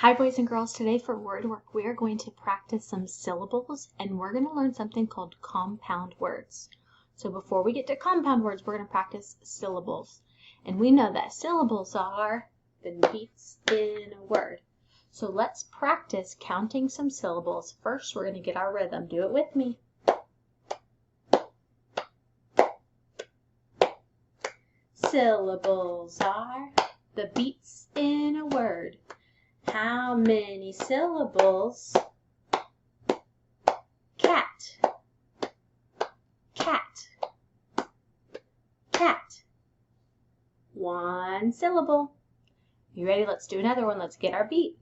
Hi boys and girls, today for word work we are going to practice some syllables and we're going to learn something called compound words. So before we get to compound words, we're going to practice syllables. And we know that syllables are the beats in a word. So let's practice counting some syllables. First, we're going to get our rhythm. Do it with me. Syllables are the beats in a word. How many syllables? Cat, cat, cat. One syllable. You ready? Let's do another one. Let's get our beat.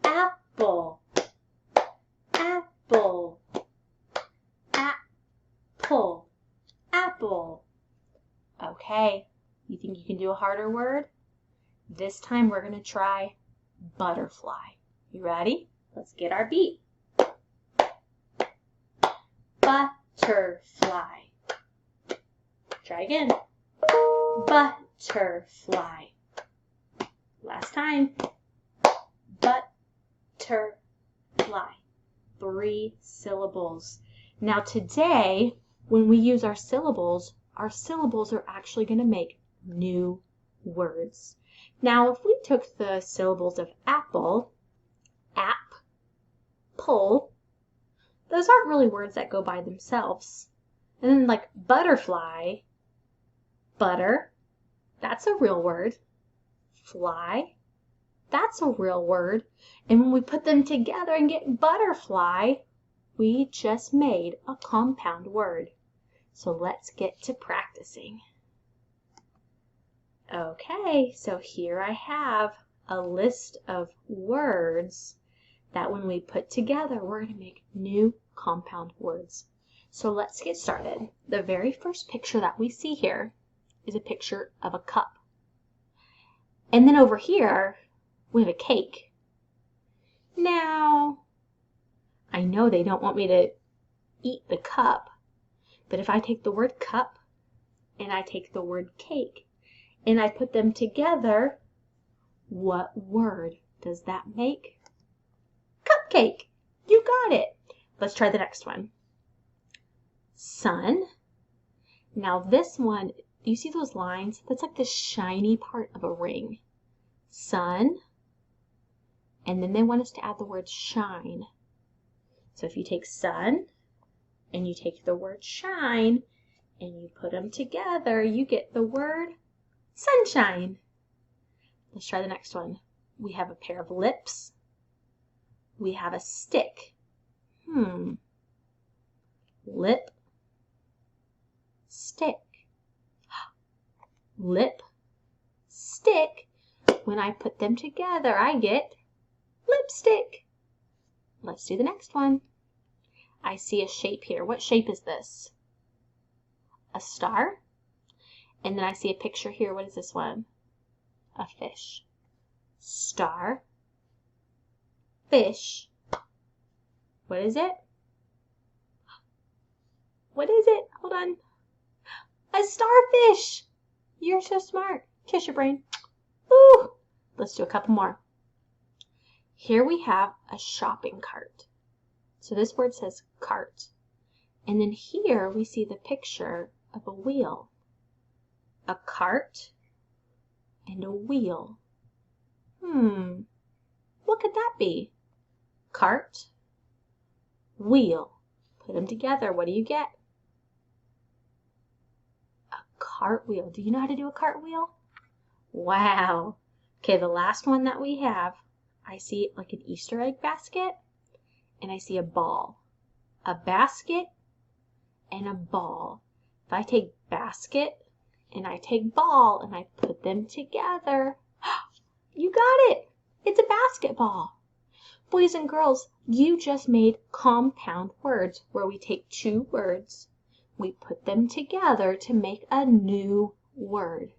Apple, apple, apple, apple. Okay. You think you can do a harder word? This time we're going to try butterfly. You ready? Let's get our beat. Butterfly. Try again. Butterfly. Last time. Butterfly. 3 syllables. Now today, when we use our syllables are actually going to make new words. Now, if we took the syllables of apple, pull, those aren't really words that go by themselves. And then like butterfly, butter, that's a real word. Fly, that's a real word. And when we put them together and get butterfly, we just made a compound word. So let's get to practicing. Okay, so here I have a list of words that when we put together, we're going to make new compound words. So let's get started. The very first picture that we see here is a picture of a cup. And then over here, we have a cake. Now, I know they don't want me to eat the cup, but if I take the word cup and I take the word cake and I put them together, what word does that make? Cupcake. You got it. Let's try the next one. Sun. Now this one, do you see those lines? That's like the shiny part of a ring. Sun. And then they want us to add the word shine. So if you take sun and you take the word shine and you put them together, you get the word sunshine. Let's try the next one. We have a pair of lips. We have a stick. Lip, stick. Lip, stick. When I put them together, I get lipstick. Let's do the next one. I see a shape here. What shape is this? A star. And then I see a picture here. What is this one? A fish. Star, fish. What is it? What is it? Hold on. A starfish. You're so smart. Kiss your brain. Ooh. Let's do a couple more. Here we have a shopping cart. So this word says cart. And then here we see the picture of a wheel. A cart and a wheel. What could that be? Cart, wheel. Put them together. What do you get? A cartwheel. Do you know how to do a cartwheel? Wow. Okay, the last one that we have, I see like an Easter egg basket, and I see a ball. A basket and a ball. If I take basket and I take ball and I put them together, you got it! It's a basketball. Boys and girls, you just made compound words where we take 2 words, we put them together to make a new word.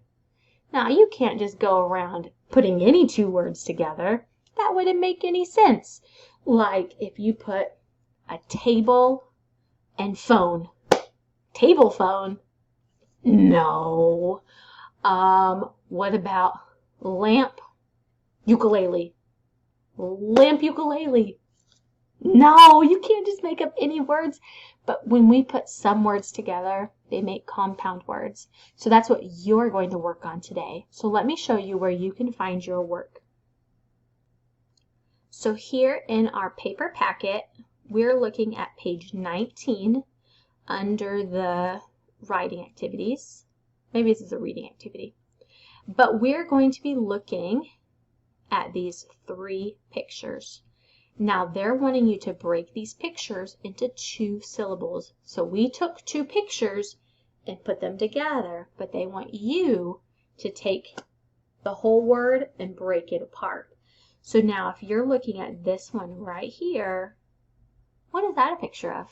Now, you can't just go around putting any 2 words together. That wouldn't make any sense. Like if you put a table and phone. Table phone? No. What about lamp, ukulele? Lamp, ukulele. No, you can't just make up any words. But when we put some words together, they make compound words. So that's what you're going to work on today. So let me show you where you can find your work. So here in our paper packet, we're looking at page 19 under the writing activities. Maybe this is a reading activity. But we're going to be looking at these 3 pictures. Now they're wanting you to break these pictures into 2 syllables. So we took 2 pictures and put them together, but they want you to take the whole word and break it apart. So now if you're looking at this one right here, what is that a picture of?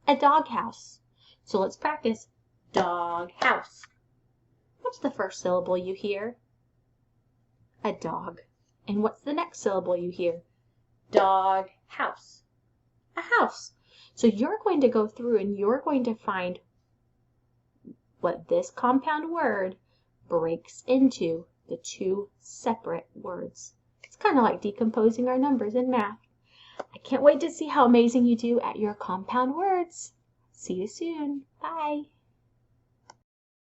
A doghouse. So let's practice. Dog house. What's the first syllable you hear? A dog. And what's the next syllable you hear? Dog house. A house. So you're going to go through and you're going to find what this compound word breaks into the 2 separate words. It's kind of like decomposing our numbers in math. I can't wait to see how amazing you do at your compound words. See you soon. Bye.